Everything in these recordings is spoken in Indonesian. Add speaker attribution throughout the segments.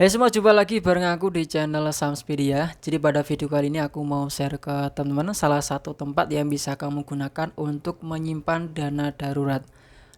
Speaker 1: Hai semua, jumpa lagi bareng aku di channel Samspedia. Jadi pada video kali ini aku mau share ke teman-teman salah satu tempat yang bisa kamu gunakan untuk menyimpan dana darurat.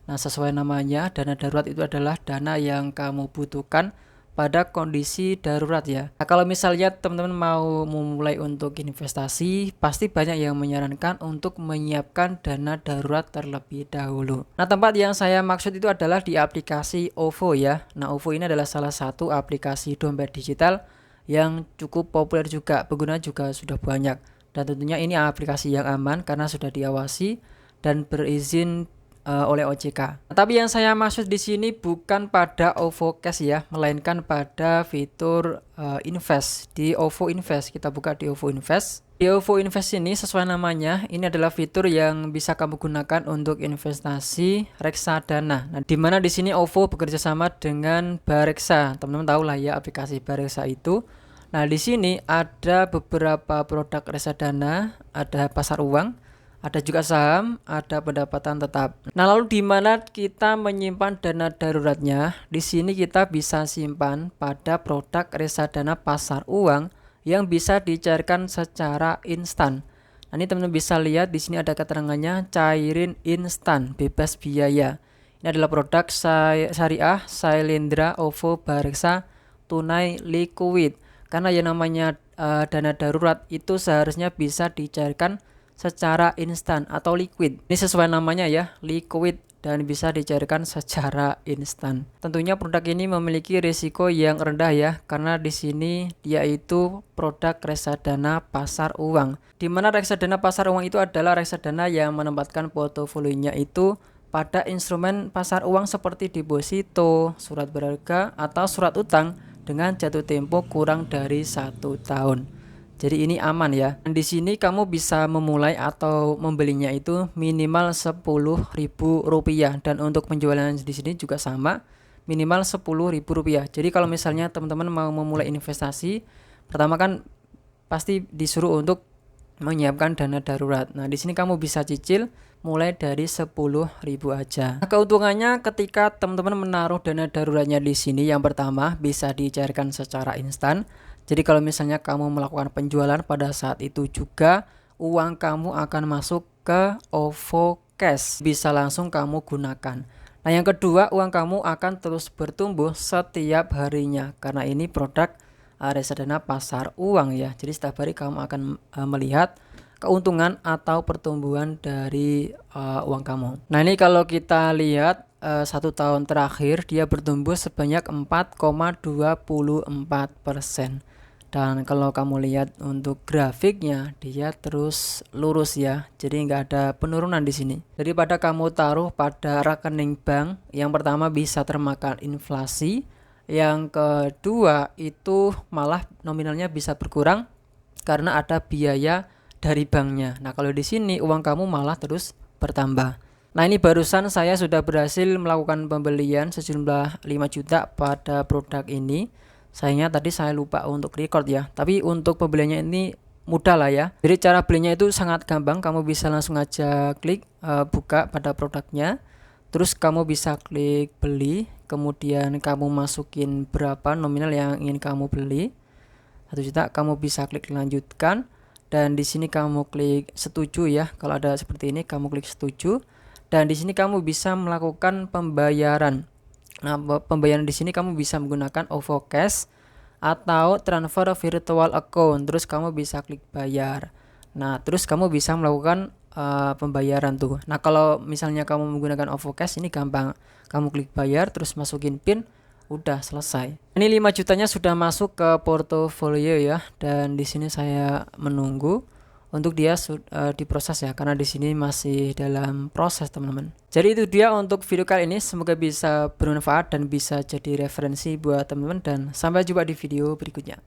Speaker 1: Nah, sesuai namanya, dana darurat itu adalah dana yang kamu butuhkan pada kondisi darurat ya. Nah, kalau misalnya teman-teman mau memulai untuk investasi, pasti banyak yang menyarankan untuk menyiapkan dana darurat terlebih dahulu. Nah, tempat yang saya maksud itu adalah di aplikasi OVO ya. Nah, OVO ini adalah salah satu aplikasi dompet digital yang cukup populer juga, pengguna juga sudah banyak. Dan tentunya ini aplikasi yang aman karena sudah diawasi dan berizin oleh OJK. Tapi yang saya maksud di sini bukan pada OVO Cash ya, melainkan pada fitur Invest. Di OVO Invest, kita buka di OVO Invest. Di OVO Invest ini sesuai namanya, ini adalah fitur yang bisa kamu gunakan untuk investasi reksadana. Nah, di mana di sini OVO bekerja sama dengan Bareksa. Teman-teman tahu lah ya aplikasi Bareksa itu. Nah, di sini ada beberapa produk reksadana, ada pasar uang, ada juga saham, ada pendapatan tetap. Nah, lalu di mana kita menyimpan dana daruratnya? Di sini kita bisa simpan pada produk reksadana pasar uang yang bisa dicairkan secara instan. Nah, ini teman-teman bisa lihat di sini ada keterangannya cairin instan bebas biaya. Ini adalah produk syariah Sailendra OVO Bareksa tunai liquid. Karena yang namanya dana darurat itu seharusnya bisa dicairkan secara instan atau liquid. Ini sesuai namanya ya, liquid, dan bisa dicairkan secara instan. Tentunya produk ini memiliki risiko yang rendah ya, karena di sini dia itu produk reksadana pasar uang. Di mana reksadana pasar uang itu adalah reksadana yang menempatkan portofolionya itu pada instrumen pasar uang seperti deposito, surat berharga, atau surat utang dengan jatuh tempo kurang dari 1 tahun. Jadi ini aman ya. Dan di sini kamu bisa memulai atau membelinya itu minimal Rp10.000 dan untuk penjualan di sini juga sama, minimal Rp10.000. Jadi kalau misalnya teman-teman mau memulai investasi, pertama kan pasti disuruh untuk menyiapkan dana darurat. Nah, di sini kamu bisa cicil mulai dari 10.000 aja. Nah, keuntungannya ketika teman-teman menaruh dana daruratnya di sini, yang pertama bisa dicairkan secara instan. Jadi kalau misalnya kamu melakukan penjualan pada saat itu juga uang kamu akan masuk ke OVO Cash, bisa langsung kamu gunakan. Nah, yang kedua, uang kamu akan terus bertumbuh setiap harinya karena ini produk reksadana pasar uang ya. Jadi setiap hari kamu akan melihat keuntungan atau pertumbuhan dari uang kamu. Nah, ini kalau kita lihat 1 tahun terakhir dia bertumbuh sebanyak 4,24%. Dan kalau kamu lihat untuk grafiknya dia terus lurus ya, jadi nggak ada penurunan di sini. Daripada kamu taruh pada rekening bank, yang pertama bisa termakan inflasi, yang kedua itu malah nominalnya bisa berkurang karena ada biaya dari banknya. Nah, kalau di sini uang kamu malah terus bertambah. Nah, ini barusan saya sudah berhasil melakukan pembelian sejumlah 5 juta pada produk ini. Sayangnya tadi saya lupa untuk record ya. Tapi untuk pembeliannya ini mudah lah ya. Jadi cara belinya itu sangat gampang. Kamu bisa langsung aja klik buka pada produknya. Terus kamu bisa klik beli. Kemudian kamu masukin berapa nominal yang ingin kamu beli. 1 juta, kamu bisa klik lanjutkan. Dan di sini kamu klik setuju ya. Kalau ada seperti ini kamu klik setuju. Dan di sini kamu bisa melakukan pembayaran. Nah, pembayaran di sini kamu bisa menggunakan OVO Cash atau transfer virtual account. Terus kamu bisa klik bayar. Nah, terus kamu bisa melakukan pembayaran tuh. Nah, kalau misalnya kamu menggunakan OVO Cash ini gampang. Kamu klik bayar, terus masukin PIN, udah selesai. Ini 5 jutanya sudah masuk ke portofolio ya. Dan di sini saya menunggu untuk dia diproses ya, karena di sini masih dalam proses teman-teman. Jadi itu dia untuk video kali ini, semoga bisa bermanfaat dan bisa jadi referensi buat teman-teman, dan sampai jumpa di video berikutnya.